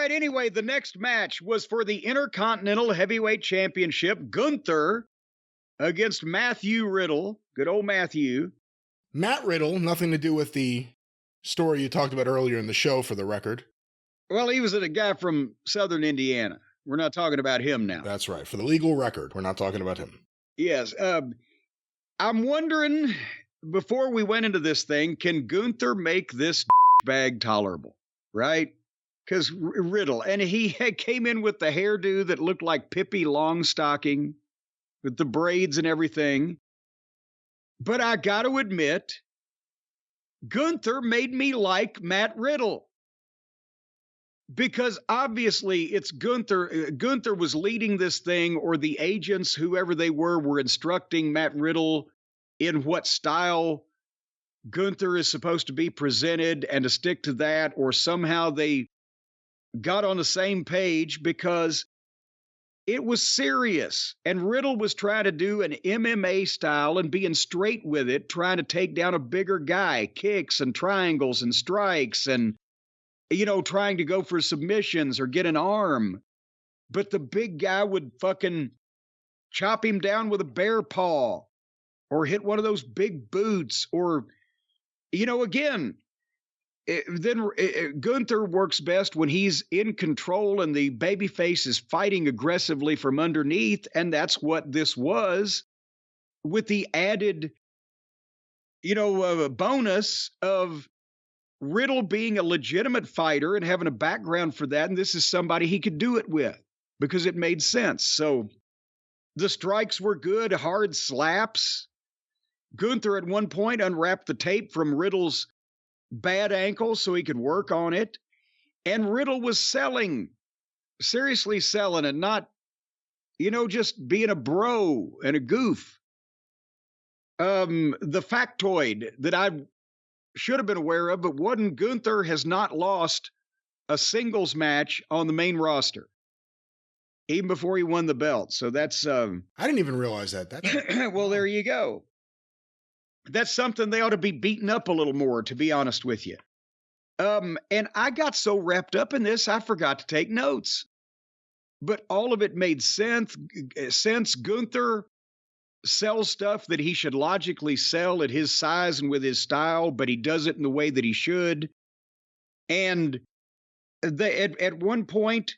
right, anyway, the next match was for the Intercontinental Heavyweight Championship. Gunther against Matthew Riddle. Good old Matthew. Matt Riddle, nothing to do with the story you talked about earlier in the show, for the record. Well, he was a guy from Southern Indiana. We're not talking about him now. That's right. For the legal record, we're not talking about him. Yes. I'm wondering, before we went into this thing, can Gunther make this bag tolerable? Right? Because Riddle, and he came in with the hairdo that looked like Pippi Longstocking with the braids and everything. But I got to admit, Gunther made me like Matt Riddle. Because obviously it's Gunther. Gunther was leading this thing, or the agents, whoever they were instructing Matt Riddle in what style Gunther is supposed to be presented and to stick to that, or somehow they got on the same page because it was serious. And Riddle was trying to do an MMA style and being straight with it, trying to take down a bigger guy, kicks and triangles and strikes and, trying to go for submissions or get an arm. But the big guy would fucking chop him down with a bear paw or hit one of those big boots or, again, Gunther works best when he's in control and the babyface is fighting aggressively from underneath. And that's what this was, with the added, bonus of Riddle being a legitimate fighter and having a background for that. And this is somebody he could do it with because it made sense. So the strikes were good, hard slaps. Gunther at one point unwrapped the tape from Riddle's bad ankle so he could work on it. And Riddle was seriously selling and not, just being a bro and a goof. The factoid that I should have been aware of, but Gunther has not lost a singles match on the main roster, even before he won the belt. So that's... I didn't even realize that. That's... Well, there you go. That's something they ought to be beaten up a little more, to be honest with you. And I got so wrapped up in this, I forgot to take notes. But all of it made sense. Gunther sells stuff that he should logically sell at his size and with his style, but he does it in the way that he should. And at one point,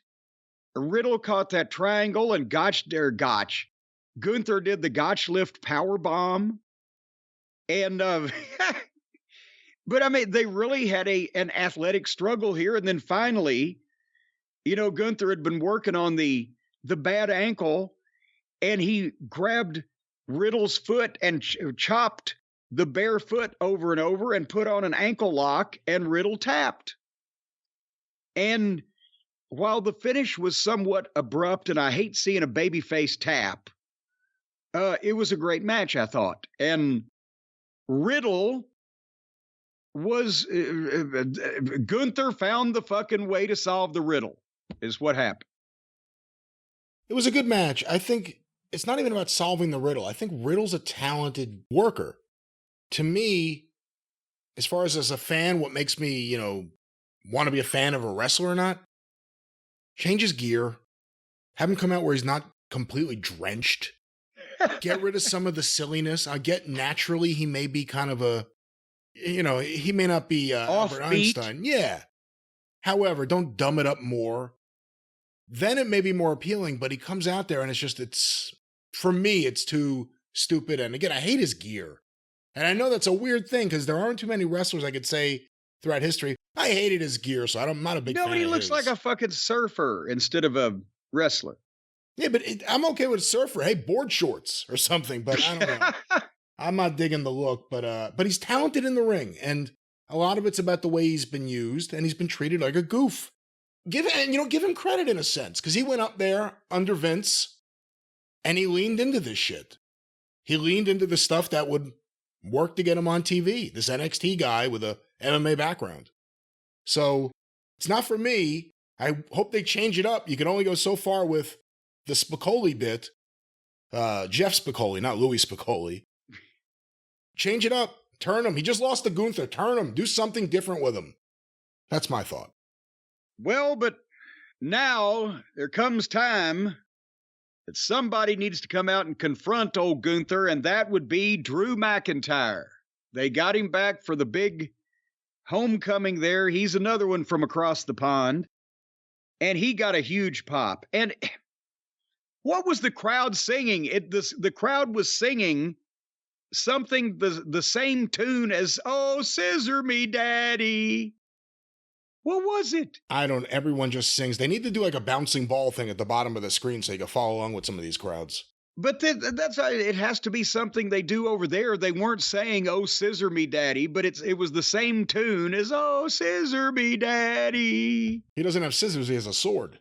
Riddle caught that triangle and Gunther did the Gotch lift power bomb. And, but I mean, they really had an athletic struggle here. And then finally, Gunther had been working on the bad ankle and he grabbed Riddle's foot and chopped the bare foot over and over and put on an ankle lock, and Riddle tapped. And while the finish was somewhat abrupt, and I hate seeing a babyface tap, it was a great match, I thought. And Riddle was Gunther found the fucking way to solve the riddle, is what happened. It was a good match. I think it's not even about solving the riddle. I think Riddle's a talented worker. To me, as far as a fan, what makes me, want to be a fan of a wrestler or not, change his gear, have him come out where he's not completely drenched, get rid of some of the silliness. I get naturally he may be kind of a, he may not be Albert Einstein. Yeah. However, don't dumb it up more. Then it may be more appealing, but he comes out there and for me, it's too stupid. And again, I hate his gear. And I know that's a weird thing because there aren't too many wrestlers I could say throughout history, I hated his gear, so I'm not a big fan of his. Nobody looks like a fucking surfer instead of a wrestler. Yeah, but I'm okay with surfer. Hey, board shorts or something, but I don't know. I'm not digging the look, but he's talented in the ring. And a lot of it's about the way he's been used, and he's been treated like a goof. Give him credit in a sense, because he went up there under Vince and he leaned into this shit. He leaned into the stuff that would work to get him on TV, this NXT guy with a MMA background. So it's not for me. I hope they change it up. You can only go so far with the Spicoli bit. Jeff Spicoli, not Louis Spicoli. Change it up. Turn him. He just lost to Gunther. Turn him. Do something different with him. That's my thought. Well, but Now there comes time that somebody needs to come out and confront old Gunther, and that would be Drew McIntyre. They got him back for the big homecoming there. He's another one from across the pond, and he got a huge pop. And what was the crowd singing? The crowd was singing something, the same tune as, "Oh, Scissor Me Daddy." What was it? Everyone just sings. They need to do like a bouncing ball thing at the bottom of the screen so you can follow along with some of these crowds. But it has to be something they do over there. They weren't saying, "Oh, scissor me daddy," but it was the same tune as, "Oh, scissor me daddy." He doesn't have scissors, he has a sword.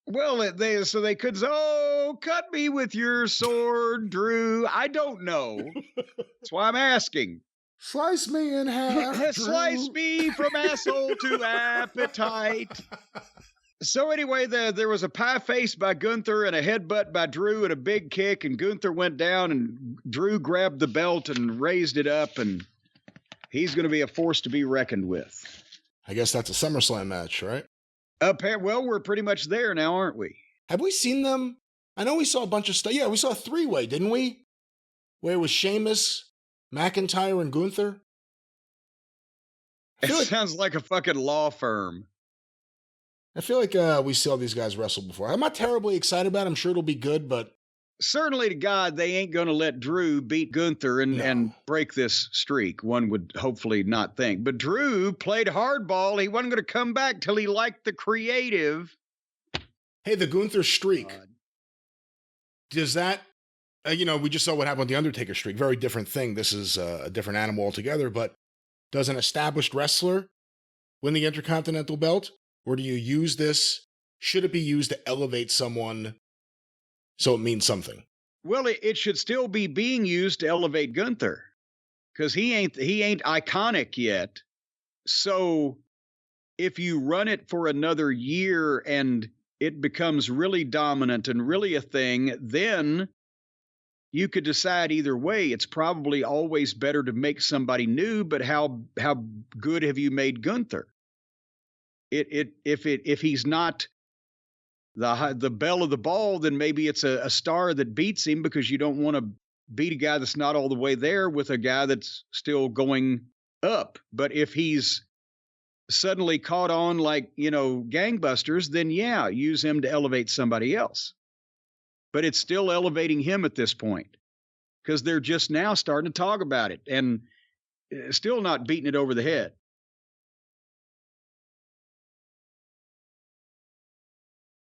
Well, they could say, "Oh, cut me with your sword, Drew." I don't know. That's why I'm asking. Slice me in half. Slice me from asshole to appetite. So anyway, there was a pie face by Gunther and a headbutt by Drew and a big kick, and Gunther went down and Drew grabbed the belt and raised it up, and he's going to be a force to be reckoned with. I guess that's a SummerSlam match, right? Well, we're pretty much there now, aren't we? Have we seen them? I know we saw a bunch of stuff. Yeah, we saw a three-way, didn't we? Where it was Sheamus, McIntyre, and Gunther. It sounds like a fucking law firm. I feel like we saw these guys wrestle before. I'm not terribly excited about it. I'm sure it'll be good, but... Certainly to God, they ain't going to let Drew beat Gunther and break this streak, one would hopefully not think. But Drew played hardball. He wasn't going to come back till he liked the creative. Hey, the Gunther streak. Does that... we just saw what happened with the Undertaker streak. Very different thing. This is a different animal altogether, but does an established wrestler win the Intercontinental belt? Or do you use this? Should it be used to elevate someone so it means something? Well, it should still be being used to elevate Gunther because he ain't iconic yet. So if you run it for another year and it becomes really dominant and really a thing, then you could decide either way. It's probably always better to make somebody new, but how good have you made Gunther? If he's not the belle of the ball, then maybe it's a star that beats him because you don't want to beat a guy that's not all the way there with a guy that's still going up. But if he's suddenly caught on like, gangbusters, then yeah, use him to elevate somebody else. But it's still elevating him at this point because they're just now starting to talk about it and still not beating it over the head.